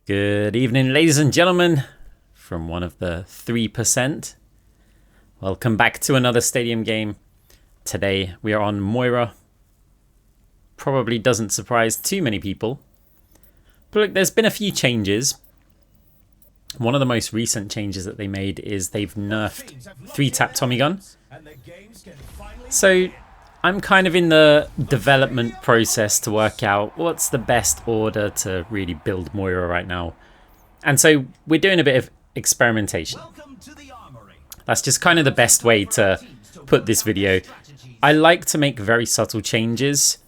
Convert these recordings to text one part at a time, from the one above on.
Good evening, ladies and gentlemen, from one of the 3%. Welcome back to another Stadium game. Today we are on Moira. Probably doesn't surprise too many people. But look, there's been a few changes. One of the most recent changes that they made is they've nerfed Three Tap Tommygun. So I'm kind of in the development process to work out what's the best order to really build Moira right now. And so we're doing a bit of experimentation. That's just kind of the best way to put this video. I like to make very subtle changes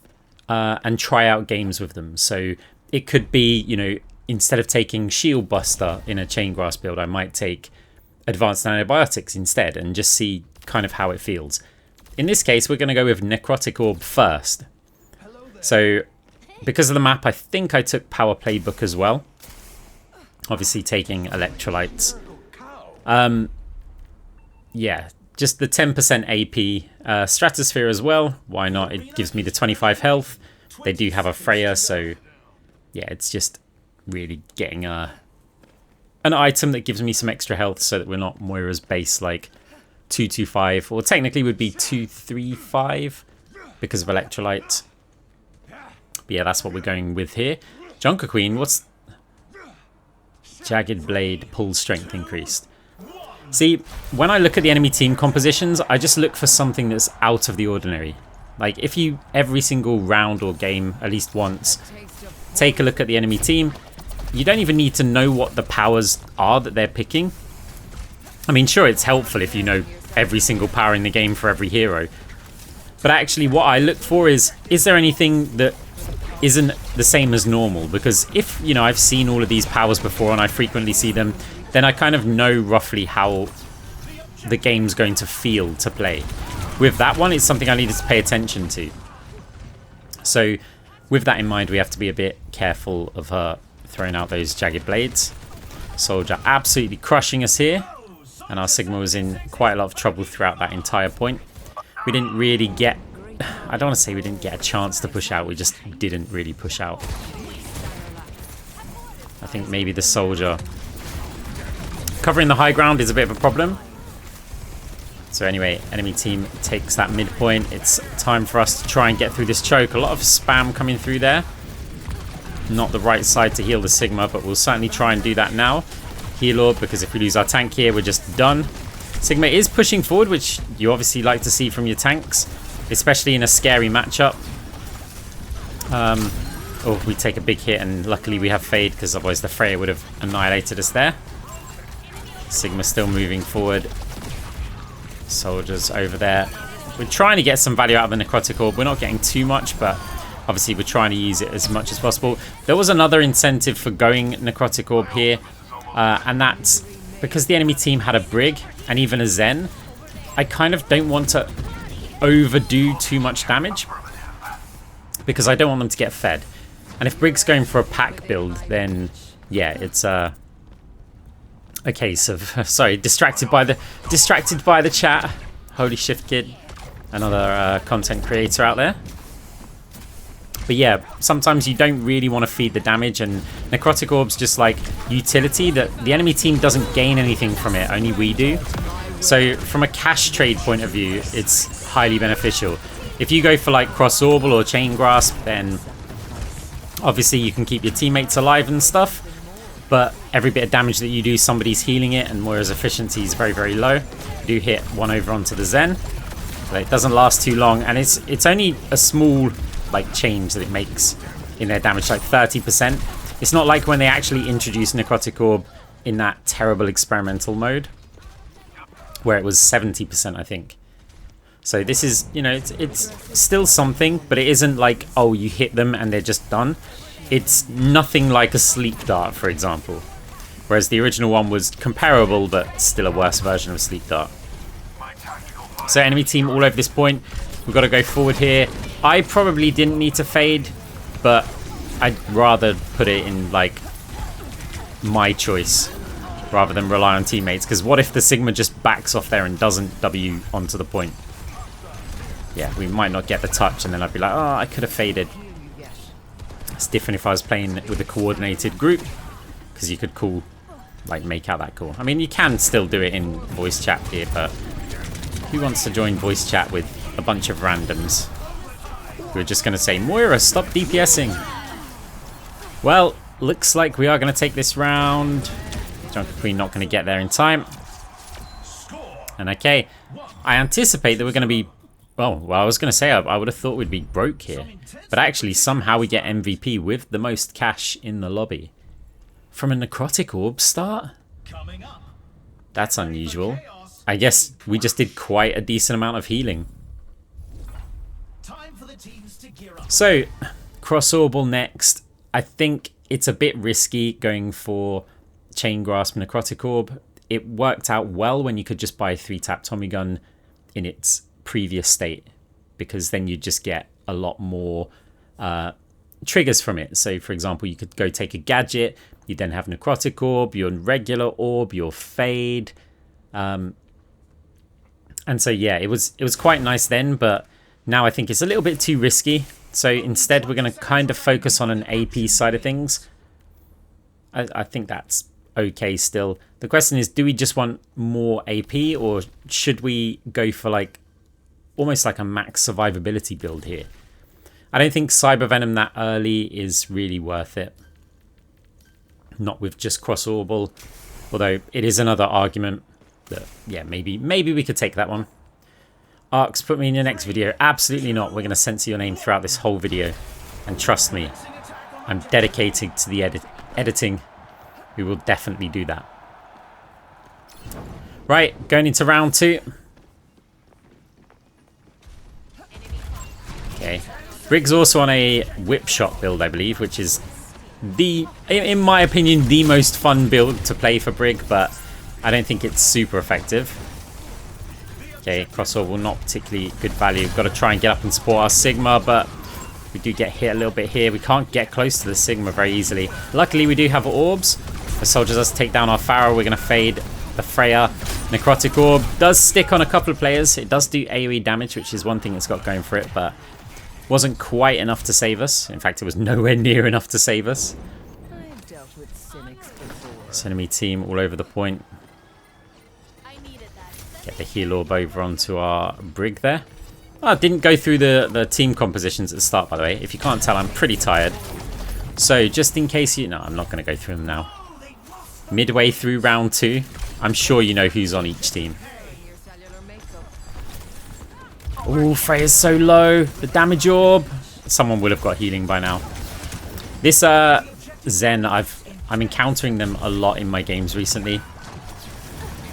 and try out games with them. So it could be, you know, instead of taking Shield Buster in a Chain Grass build, I might take Advanced Antibiotics instead and just see kind of how it feels. In this case, we're going to go with Necrotic Orb first. So, because of the map, I think I took Power Playbook as well. Obviously taking Electrolytes. Yeah, just the 10% AP. Stratosphere as well. Why not? It gives me the 25 health. They do have a Freya, so yeah, it's just really getting an item that gives me some extra health so that we're not Moira's base like 225, or technically would be 235 because of Electrolyte. But yeah, that's what we're going with here. Junker Queen, what's... Jagged Blade, pull strength increased. See, when I look at the enemy team compositions, I just look for something that's out of the ordinary. Like, if you, every single round or game, at least once, take a look at the enemy team, you don't even need to know what the powers are that they're picking. I mean, sure, it's helpful if you know every single power in the game for every hero. But actually, what I look for is there anything that isn't the same as normal? Because if, you know, I've seen all of these powers before and I frequently see them, then I kind of know roughly how the game's going to feel to play. With that one, it's something I needed to pay attention to. So, with that in mind, we have to be a bit careful of her throwing out those Jagged Blades. Soldier absolutely crushing us here. And our Sigma was in quite a lot of trouble throughout that entire point. We didn't really get... I don't want to say we didn't get a chance to push out. We just didn't really push out. I think maybe the Soldier covering the high ground is a bit of a problem. So anyway, enemy team takes that midpoint. It's time for us to try and get through this choke. A lot of spam coming through there. Not the right side to heal the Sigma, but we'll certainly try and do that now. Heal Orb, because if we lose our tank here, we're just done. Sigma is pushing forward, which you obviously like to see from your tanks, especially in a scary matchup. Oh, we take a big hit, and luckily we have Fade, because otherwise the Freya would have annihilated us there. Sigma still moving forward. Soldiers over there. We're trying to get some value out of the Necrotic Orb. We're not getting too much, but obviously we're trying to use it as much as possible. There was another incentive for going Necrotic Orb here. And that's because the enemy team had a Brig and even a Zen. I kind of don't want to overdo too much damage because I don't want them to get fed. And if Brig's going for a pack build, then yeah, it's a case of sorry, distracted by the chat. Holy Shift Kid, another content creator out there. But yeah, sometimes you don't really want to feed the damage, and Necrotic Orb's just like utility that the enemy team doesn't gain anything from it, only we do. So from a cash trade point of view, it's highly beneficial. If you go for like Cross Orbal or Chain Grasp, then obviously you can keep your teammates alive and stuff, but every bit of damage that you do, somebody's healing it, and Moira's efficiency is very, very low. You do hit one over onto the Zen, but it doesn't last too long, and it's only a small like change that it makes in their damage, like 30%. It's not like when they actually introduced Necrotic Orb in that terrible experimental mode where it was 70%, I think. So this is, you know, it's still something, but it isn't like, oh, you hit them and they're just done. It's nothing like a Sleep Dart, for example, whereas the original one was comparable but still a worse version of Sleep Dart. So enemy team all over this point. We've got to go forward here. I probably didn't need to fade, but I'd rather put it in like my choice rather than rely on teammates, because what if the Sigma just backs off there and doesn't W onto the point? Yeah, we might not get the touch, and then I'd be like, oh, I could have faded. It's different if I was playing with a coordinated group. because you could call, like, make out that call. I mean, you can still do it in voice chat here, but who wants to join voice chat with a bunch of randoms who are just going to say, Moira, stop DPSing? Well, looks like we are going to take this round. Junker Queen not going to get there in time. And okay, I anticipate that we're going to be... Well, I was going to say I would have thought we'd be broke here. But actually, somehow we get MVP with the most cash in the lobby. From a necrotic orb start? That's unusual. I guess we just did quite a decent amount of healing. So, cross orbal next. I think it's a bit risky going for Chain Grasp necrotic orb. It worked out well when you could just buy 3 Tap Tommygun in its previous state, because then you just get a lot more triggers from it. So for example, you could go take a gadget, you then have necrotic orb, your regular orb, your fade, and so yeah, it was quite nice then, but now I think it's a little bit too risky. So instead we're going to kind of focus on an AP side of things. I think that's okay still. The question is, do we just want more AP, or should we go for like almost like a max survivability build here? I don't think Cyber Venom that early is really worth it. Not with just cross orbal, although it is another argument that, yeah, maybe we could take that one. Arcs, put me in your next video. Absolutely not. We're going to censor your name throughout this whole video. And trust me, I'm dedicated to the editing. We will definitely do that. Right, going into round 2. Okay. Brig's also on a whip shot build, I believe, which is in my opinion, the most fun build to play for Brig, but I don't think it's super effective. Okay, crossover, not particularly good value. We've got to try and get up and support our Sigma, but we do get hit a little bit here. We can't get close to the Sigma very easily. Luckily, we do have orbs. The soldier does take down our Pharaoh. We're going to fade the Freya. Necrotic Orb does stick on a couple of players. It does do AoE damage, which is one thing it's got going for it, but wasn't quite enough to save us. In fact, it was nowhere near enough to save us. This enemy team all over the point. Get the heal orb over onto our Brig there. Oh, I didn't go through the team compositions at the start, by the way. If you can't tell, I'm pretty tired. So just in case you... No, I'm not going to go through them now. Midway through round 2, I'm sure you know who's on each team. Oh, Freya's so low. The damage orb. Someone will have got healing by now. This Zen, I'm encountering them a lot in my games recently.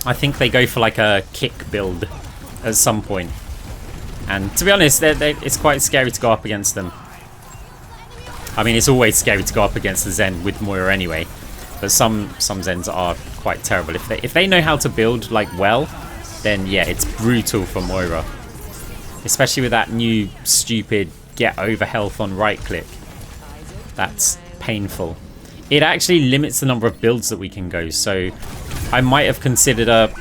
I think they go for like a kick build at some point. And to be honest, it's quite scary to go up against them. I mean, it's always scary to go up against the Zen with Moira anyway. But some Zens are quite terrible. If they know how to build like well, then yeah, it's brutal for Moira. Especially with that new stupid get over health on right click. That's painful. It actually limits the number of builds that we can go. So I might have considered a...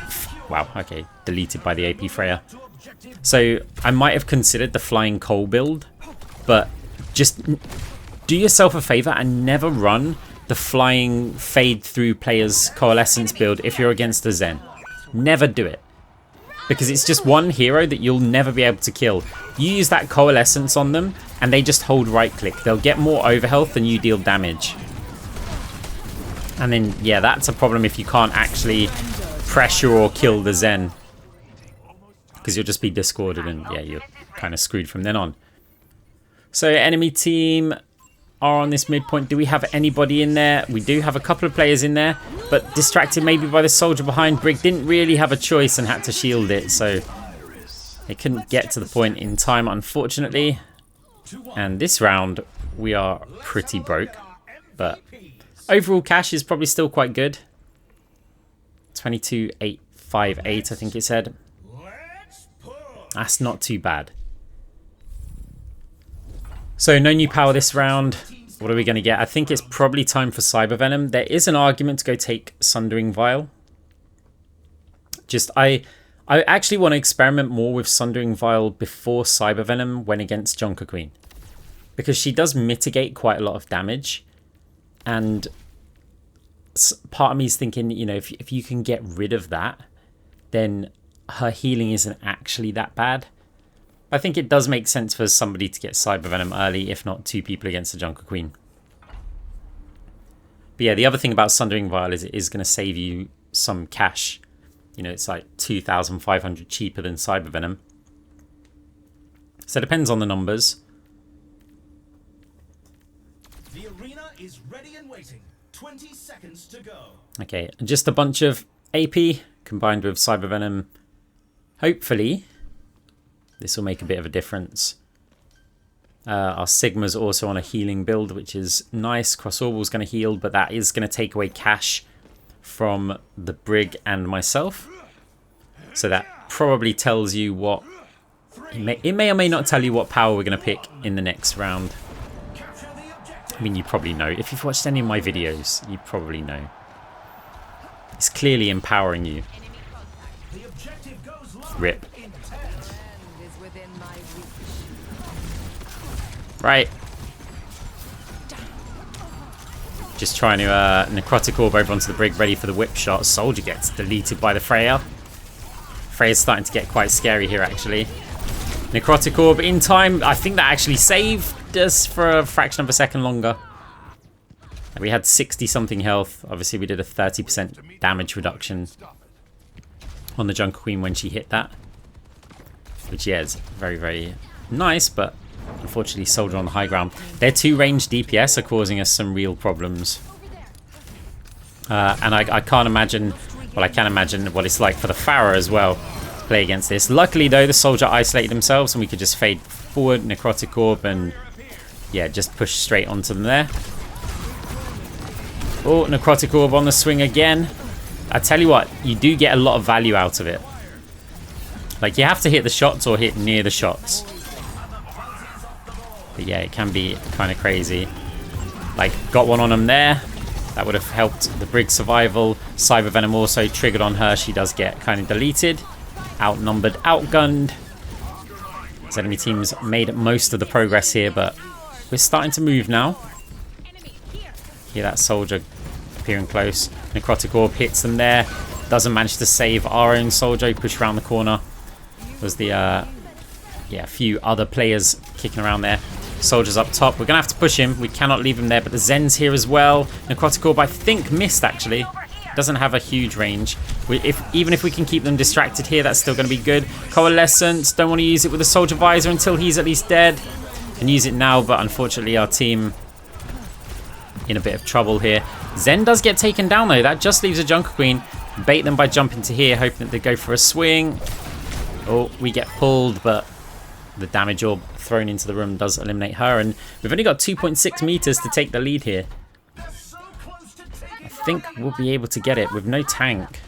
Wow, okay, deleted by the AP Freya. So I might have considered the flying coal build, but just do yourself a favor and never run the flying fade through players coalescence build if you're against a Zen. Never do it. Because it's just one hero that you'll never be able to kill. You use that coalescence on them and they just hold right click. They'll get more overhealth than you deal damage. And then, yeah, that's a problem if you can't actually pressure or kill the Zen. Because you'll just be discorded and, yeah, you're kind of screwed from then on. So, enemy team are on this midpoint. Do we have anybody in there? We do have a couple of players in there, but distracted maybe by the soldier behind. Brig didn't really have a choice and had to shield it, so it couldn't get to the point in time, unfortunately. And this round, we are pretty broke, but overall cash is probably still quite good. 22,858, I think it said. That's not too bad. So no new power this round. What are we going to get? I think it's probably time for Cyber Venom. There is an argument to go take Sundering Vial. I actually want to experiment more with Sundering Vial before Cyber Venom when against Junker Queen. Because she does mitigate quite a lot of damage. And part of me is thinking, you know, if you can get rid of that, then her healing isn't actually that bad. I think it does make sense for somebody to get Cyber Venom early, if not two people against the Junker Queen. But yeah, the other thing about Sundering Vial is it is going to save you some cash. You know, it's like 2,500 cheaper than Cyber Venom. So it depends on the numbers. The arena is ready and waiting. 20 seconds to go. Okay, just a bunch of AP combined with Cyber Venom. Hopefully, this will make a bit of a difference. Our Sigma's also on a healing build, which is nice. Crossorbal's going to heal, but that is going to take away cash from the Brig and myself. So that probably tells you what... It may or may not tell you what power we're going to pick in the next round. I mean, you probably know. If you've watched any of my videos, you probably know. It's clearly empowering you. Rip. Right. Just trying to Necrotic Orb over onto the Brig, ready for the whip shot. Soldier gets deleted by the Freya. Freya's starting to get quite scary here, actually. Necrotic Orb in time. I think that actually saved us for a fraction of a second longer. We had 60-something health. Obviously, we did a 30% damage reduction on the Junker Queen when she hit that. Which, yeah, is very, very nice, but unfortunately, Soldier on the high ground. Their two range DPS are causing us some real problems. And I can't imagine... Well, I can imagine what it's like for the Pharah as well to play against this. Luckily, though, the Soldier isolated themselves and we could just fade forward, Necrotic Orb, and yeah, just push straight onto them there. Oh, Necrotic Orb on the swing again. I tell you what, you do get a lot of value out of it. Like, you have to hit the shots or hit near the shots. But yeah, it can be kind of crazy. Like, got one on them there. That would have helped the Brig survival. Cyber Venom also triggered on her. She does get kind of deleted. Outnumbered, outgunned. His enemy team's made most of the progress here, but we're starting to move now. Hear that Soldier appearing close. Necrotic Orb hits them there. Doesn't manage to save our own Soldier. Push around the corner. Was the, yeah, a few other players kicking around there. Soldier's up top. We're going to have to push him. We cannot leave him there, but the Zen's here as well. Necrotic Orb, I think, missed, actually. Doesn't have a huge range. Even if we can keep them distracted here, that's still going to be good. Coalescence. Don't want to use it with a Soldier Visor until he's at least dead. Can use it now, but unfortunately our team in a bit of trouble here. Zen does get taken down, though. That just leaves a Junker Queen. Bait them by jumping to here, hoping that they go for a swing. Oh, we get pulled, but the damage orb thrown into the room does eliminate her, and we've only got 2.6 meters to take the lead here. I think we'll be able to get it with no tank.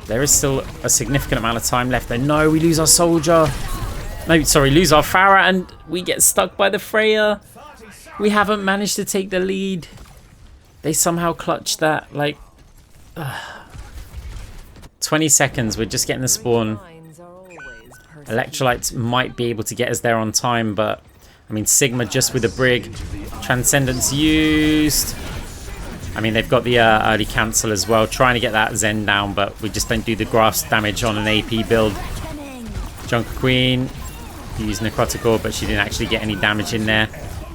There is still a significant amount of time left. Though. No, we lose our Soldier. No, sorry, lose our Pharah, and we get stuck by the Freya. We haven't managed to take the lead. They somehow clutched that. Like, 20 seconds. We're just getting the spawn. Electrolytes might be able to get us there on time, but I mean, Sigma just with a Brig. Transcendence used. I mean, they've got the early cancel as well, trying to get that Zen down, but we just don't do the grasp damage on an AP build. Junker Queen used Necrotic Orb, but she didn't actually get any damage in there.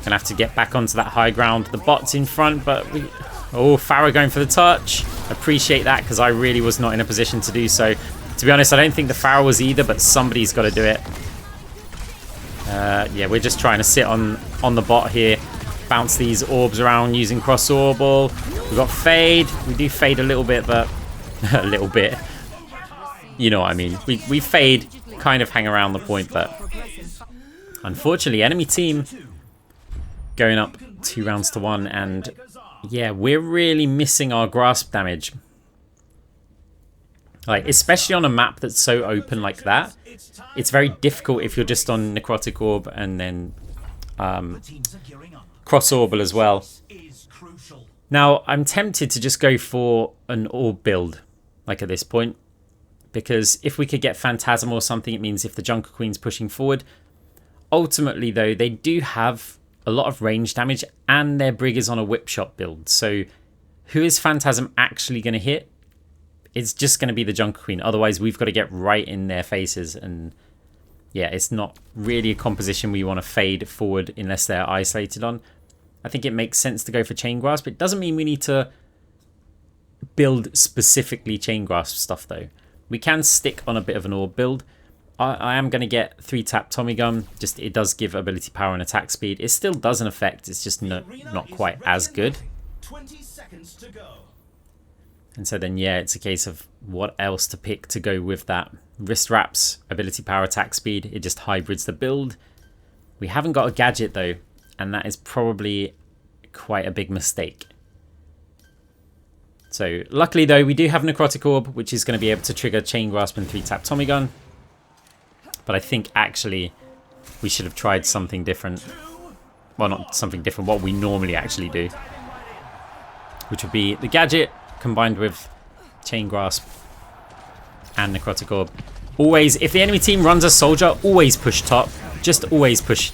Gonna have to get back onto that high ground. The bot's in front, but we... Oh, Pharah going for the touch. Appreciate that, because I really was not in a position to do so. To be honest, I don't think the Pharah was either, but somebody's got to do it. Yeah, we're just trying to sit on the bot here. Bounce these orbs around using Crossorbal. We've got Fade. We do Fade a little bit, but... a little bit. You know what I mean. We Fade, kind of hang around the point, but... Unfortunately, enemy team going up 2 rounds to 1, and... Yeah, we're really missing our grasp damage. Like, especially on a map that's so open like that, it's very difficult if you're just on Necrotic Orb and then Crossorbal as well. Now, I'm tempted to just go for an Orb build, like at this point, because if we could get Phantasm or something, it means if the Junker Queen's pushing forward. Ultimately, though, they do have a lot of range damage, and their Brig is on a whip shot build, so who is Phantasm actually going to hit? It's just going to be the Junker Queen. Otherwise, we've got to get right in their faces. And yeah, it's not really a composition we want to fade forward unless they're isolated on. I think it makes sense to go for Chain Grasp. It doesn't mean we need to build specifically Chain Grasp stuff, though. We can stick on a bit of an orb build. I am going to get 3 Tap Tommygun. Just it does give ability power and attack speed. It still does an effect. It's just not quite as good. 20 seconds to go. And so then, yeah, it's a case of what else to pick to go with that. Wrist wraps, ability power, attack speed. It just hybrids the build. We haven't got a gadget, though. And that is probably quite a big mistake. So, luckily, though, we do have Necrotic Orb, which is going to be able to trigger Chain Grasp and 3 Tap Tommygun. But I think, actually, we should have tried something different. Well, not something different, what we normally actually do. Which would be the gadget combined with Chain Grasp and Necrotic Orb. Always, if the enemy team runs a soldier, always push top. Just always push.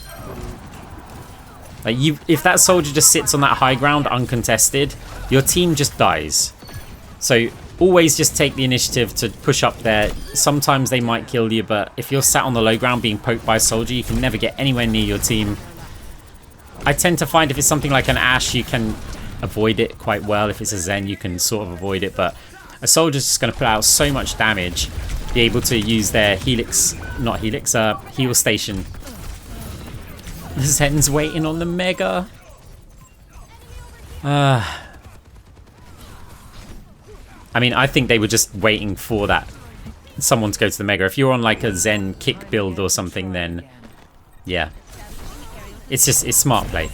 Like if that soldier just sits on that high ground uncontested, your team just dies. So always just take the initiative to push up there. Sometimes they might kill you, but if you're sat on the low ground being poked by a soldier, you can never get anywhere near your team. I tend to find if it's something like an Ashe, you can avoid it quite well. If it's a Zen, you can sort of avoid it, but a soldier's just going to put out so much damage, be able to use their Helix, not Helix, heal station. The Zen's waiting on the Mega. I mean, I think they were just waiting for that, someone to go to the Mega. If you're on like a Zen kick build or something, then yeah, it's smart play.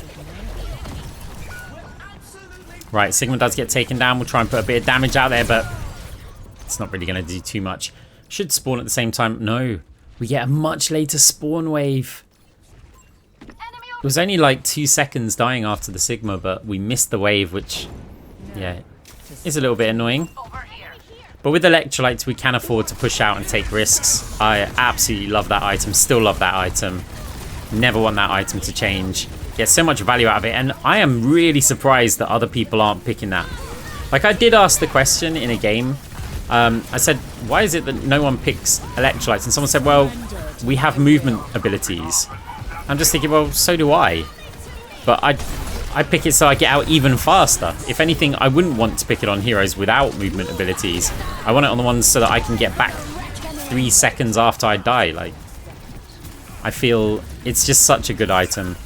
Right, Sigma does get taken down. We'll try and put a bit of damage out there, but it's not really going to do too much. Should spawn at the same time. No, we get a much later spawn wave. It was only like 2 seconds dying after the Sigma, but we missed the wave, which, yeah, is a little bit annoying. But with electrolytes, we can afford to push out and take risks. I absolutely love that item. Still love that item. Never want that item to change. Get so much value out of it, and I am really surprised that other people aren't picking that. Like, I did ask the question in a game. I said, why is it that no one picks electrolytes? And someone said, well, we have movement abilities. I'm just thinking, well, so do I. But I pick it so I get out even faster. If anything, I wouldn't want to pick it on heroes without movement abilities. I want it on the ones so that I can get back 3 seconds after I die. Like, I feel it's just such a good item.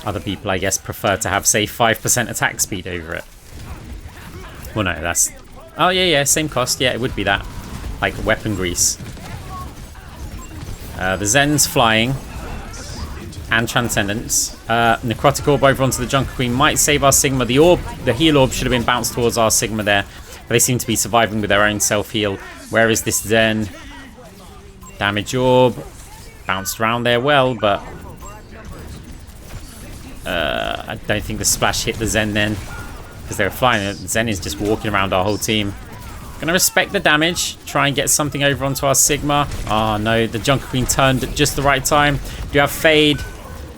Other people, I guess, prefer to have, say, 5% attack speed over it. Well, no, that's... Oh, yeah, same cost. Yeah, it would be that. Like, weapon grease. The Zen's flying. And Transcendence. Necrotic Orb over onto the Junker Queen might save our Sigma. The orb, the heal orb should have been bounced towards our Sigma there. But they seem to be surviving with their own self-heal. Where is this Zen? Damage Orb. Bounced around there well, but... I don't think the splash hit the Zen then, because they were flying. The Zen is just walking around our whole team. Gonna respect the damage, try and get something over onto our Sigma. Oh no, the Junker Queen turned at just the right time. Do have Fade,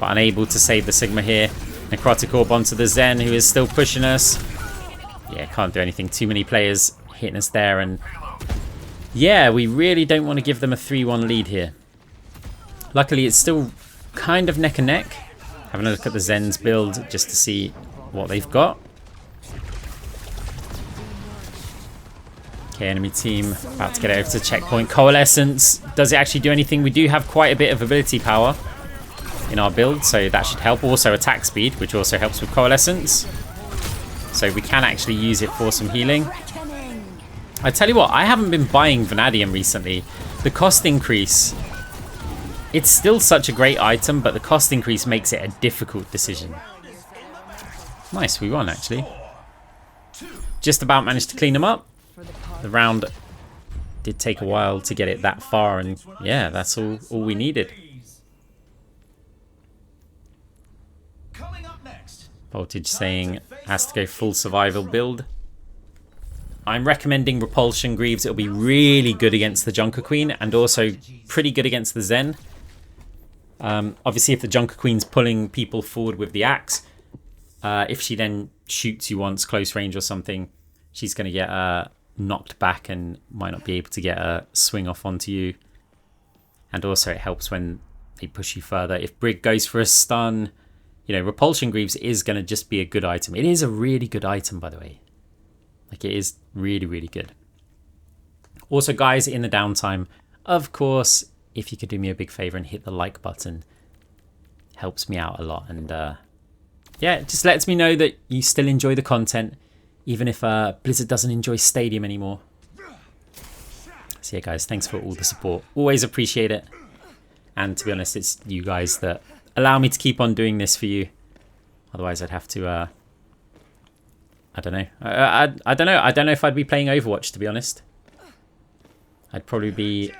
but unable to save the Sigma here. Necrotic Orb onto the Zen, who is still pushing us. Yeah, can't do anything. Too many players hitting us there, and yeah, we really don't want to give them a 3-1 lead here. Luckily, it's still kind of neck and neck. Having a look at the Zen's build just to see what they've got. Okay, enemy team about to get over to checkpoint. Coalescence. Does it actually do anything? We do have quite a bit of ability power in our build, so that should help. Also attack speed, which also helps with Coalescence. So we can actually use it for some healing. I tell you what, I haven't been buying Vanadium recently. The cost increase... It's still such a great item, but the cost increase makes it a difficult decision. Nice, we won actually. Just about managed to clean them up. The round did take a while to get it that far, and yeah, that's all we needed. Voltage saying has to go full survival build. I'm recommending Repulsion Greaves. It'll be really good against the Junker Queen and also pretty good against the Zen. Obviously, if the Junker Queen's pulling people forward with the axe, if she then shoots you once close range or something, she's going to get knocked back and might not be able to get a swing off onto you. And also it helps when they push you further. If Brig goes for a stun, you know, Repulsion Greaves is going to just be a good item. It is a really good item, by the way. Like, it is really, really good. Also, guys, in the downtime, of course, if you could do me a big favor and hit the like button, helps me out a lot. And yeah, it just lets me know that you still enjoy the content, even if Blizzard doesn't enjoy Stadium anymore. So yeah, guys, thanks for all the support. Always appreciate it. And to be honest, it's you guys that allow me to keep on doing this for you. Otherwise, I'd have to, I don't know. I don't know. I don't know if I'd be playing Overwatch, to be honest. I'd probably be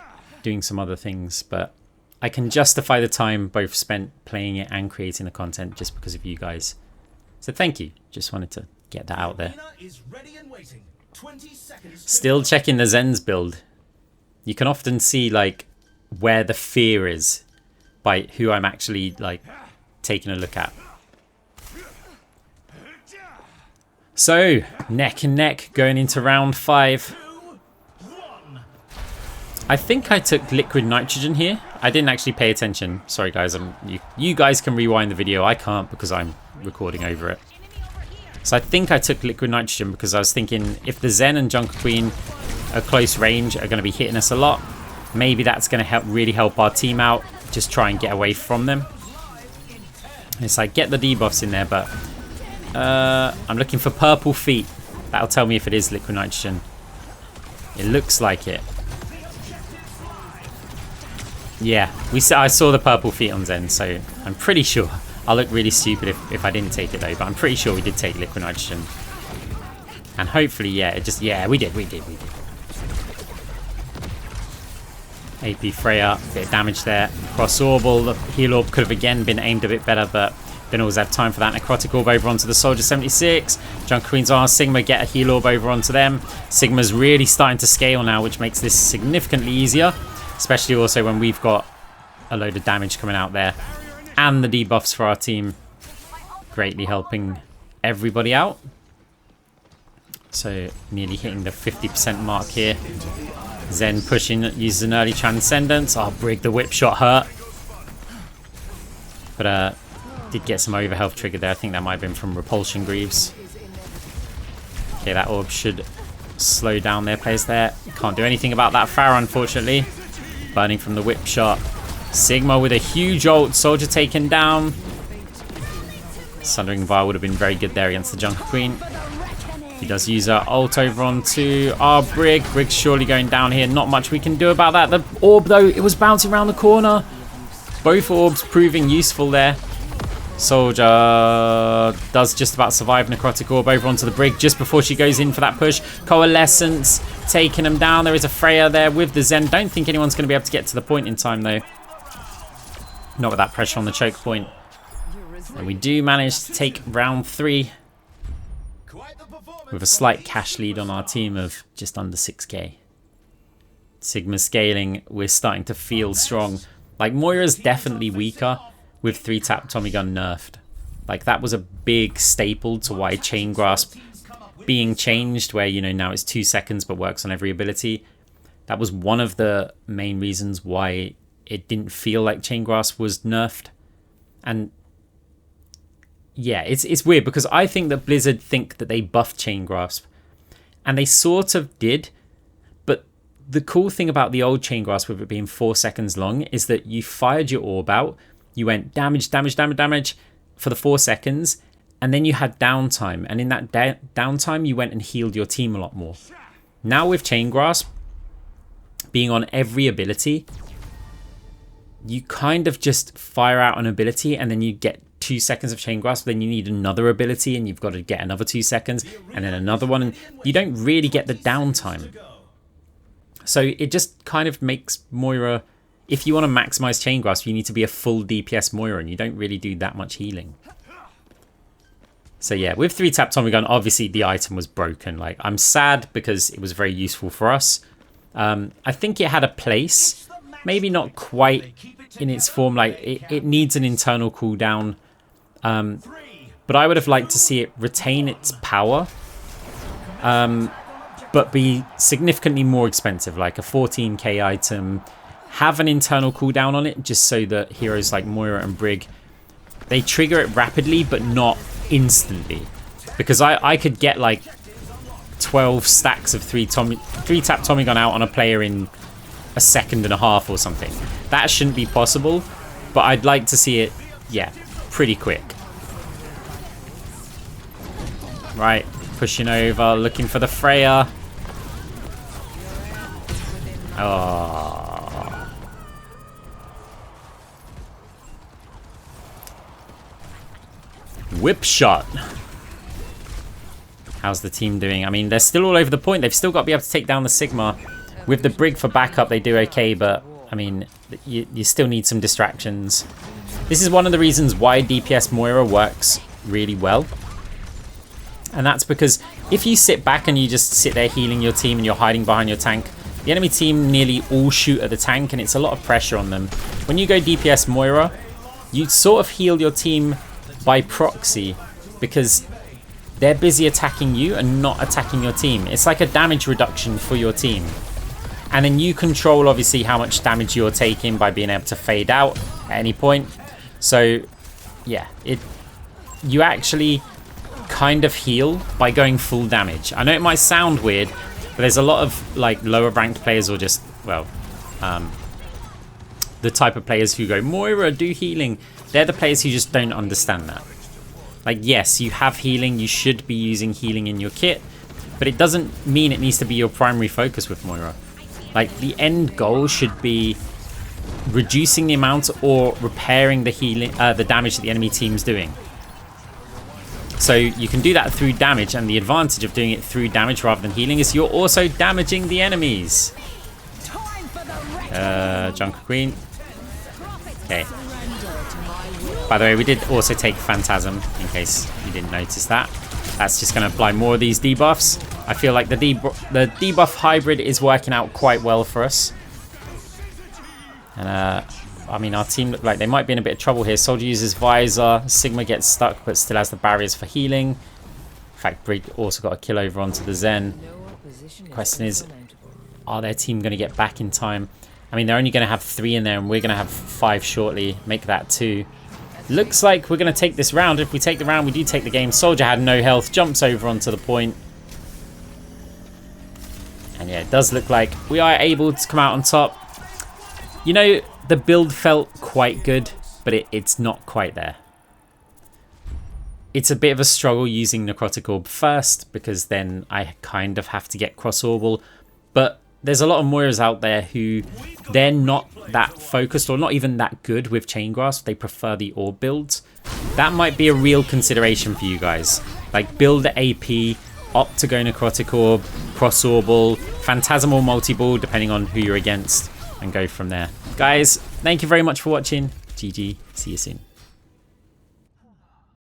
doing some other things, but I can justify the time both spent playing it and creating the content just because of you guys. So thank you. Just wanted to get that out there. Still checking the Zen's build. You can often see like where the fear is by who I'm actually like taking a look at. So neck and neck going into round 5. I think I took liquid nitrogen here. I didn't actually pay attention. Sorry guys, you guys can rewind the video. I can't because I'm recording over it. So I think I took liquid nitrogen because I was thinking if the Zen and Junker Queen at close range are going to be hitting us a lot, maybe that's going to really help our team out. Just try and get away from them. It's like get the debuffs in there, but I'm looking for purple feet. That'll tell me if it is liquid nitrogen. It looks like it. Yeah, I saw the purple feet on Zen, so I'm pretty sure. I'll look really stupid if I didn't take it though, but I'm pretty sure we did take liquid nitrogen. And hopefully, yeah, we did. AP Freya, bit of damage there. Cross Orbal, the heal orb could have again been aimed a bit better, but didn't always have time for that. Necrotic Orb over onto the Soldier 76. Junker Queen's on Sigma, get a heal orb over onto them. Sigma's really starting to scale now, which makes this significantly easier. Especially also when we've got a load of damage coming out there. And the debuffs for our team greatly helping everybody out. So nearly hitting the 50% mark here. Zen pushing, uses an early Transcendence. Oh, Brig, the whip shot hurt. But did get some overhealth triggered there. I think that might have been from Repulsion Greaves. Okay, that orb should slow down their players there. Can't do anything about that Pharah, unfortunately. Burning from the whip shot. Sigma with a huge ult. Soldier taken down. Sundering Vial would have been very good there against the Junker Queen. He does use her ult over onto our Brig. Brig's surely going down here. Not much we can do about that. The orb, though, it was bouncing around the corner. Both orbs proving useful there. Soldier does just about survive. Necrotic Orb over onto the Brig just before she goes in for that push. Coalescence taking him down. There is a Freya there with the Zen. Don't think anyone's going to be able to get to the point in time, though. Not with that pressure on the choke point. And we do manage to take round 3 with a slight cash lead on our team of just under 6k. Sigma scaling, we're starting to feel strong. Like, Moira's definitely weaker with 3 Tap Tommygun Nerfed. Like, that was a big staple to why Chain Grasp being changed, where, you know, now it's 2 seconds but works on every ability. That was one of the main reasons why it didn't feel like Chain Grasp was nerfed. And yeah, it's weird because I think that Blizzard think that they buffed Chain Grasp. And they sort of did. But the cool thing about the old Chain Grasp with it being 4 seconds long is that you fired your orb out. You went damage, damage, damage, damage for the 4 seconds. And then you had downtime. And in that downtime, you went and healed your team a lot more. Now with Chain Grasp being on every ability, you kind of just fire out an ability and then you get 2 seconds of Chain Grasp, then you need another ability and you've got to get another 2 seconds and then another one, and you don't really get the downtime. So it just kind of makes Moira, if you want to maximize Chain Grasp, you need to be a full DPS Moira and you don't really do that much healing. So yeah, with 3 Tap Tommygun, obviously the item was broken. Like, I'm sad because it was very useful for us. I think it had a place, maybe not quite in its form. Like, it needs an internal cooldown. but I would have liked to see it retain its power, but be significantly more expensive, like a 14k item, have an internal cooldown on it, just so that heroes like Moira and Brig, they trigger it rapidly, but not instantly. Because I could get like 12 stacks of 3 Tap Tommygun out on a player in a second and a half or something. That shouldn't be possible, but I'd like to see it, yeah, pretty quick. Right, pushing over, looking for the Freya. Oh. Whip shot. How's the team doing? I mean, they're still all over the point. They've still got to be able to take down the Sigma. With the Brig for backup, they do okay, but I mean, you still need some distractions. This is one of the reasons why DPS Moira works really well. And that's because if you sit back and you just sit there healing your team and you're hiding behind your tank, the enemy team nearly all shoot at the tank and it's a lot of pressure on them. When you go DPS Moira, you sort of heal your team by proxy because they're busy attacking you and not attacking your team. It's like a damage reduction for your team. And then you control, obviously, how much damage you're taking by being able to fade out at any point. So, yeah, you actually kind of heal by going full damage. I know it might sound weird, but there's a lot of like lower ranked players, or just, well, the type of players who go, Moira, do healing. They're the players who just don't understand that. Like, yes, you have healing, you should be using healing in your kit, but it doesn't mean it needs to be your primary focus with Moira. Like, the end goal should be reducing the amount or repairing the healing, the damage that the enemy team's doing. So you can do that through damage, and the advantage of doing it through damage rather than healing is you're also damaging the enemies. Junker Queen. Okay. By the way, we did also take Phantasm, in case you didn't notice that. That's just going to apply more of these debuffs. I feel like the debuff hybrid is working out quite well for us. And I mean, our team look like they might be in a bit of trouble here. Soldier uses Visor. Sigma gets stuck, but still has the barriers for healing. In fact, Brig also got a kill over onto the Zen. Question is, are their team going to get back in time? I mean, they're only going to have 3 in there, and we're going to have 5 shortly. Make that 2. Looks like we're going to take this round. If we take the round, we do take the game. Soldier had no health. Jumps over onto the point. And yeah, it does look like we are able to come out on top. You know, the build felt quite good, but it's not quite there. It's a bit of a struggle using Necrotic Orb first, because then I kind of have to get Cross-Orbal. But there's a lot of Moiras out there who, they're not that focused or not even that good with Chain Grasp. They prefer the Orb builds. That might be a real consideration for you guys. Like, build the AP, opt to go Necrotic Orb, Cross-Orbal, Phantasmal Multi-Ball, depending on who you're against, and go from there. Guys, thank you very much for watching. GG. See you soon.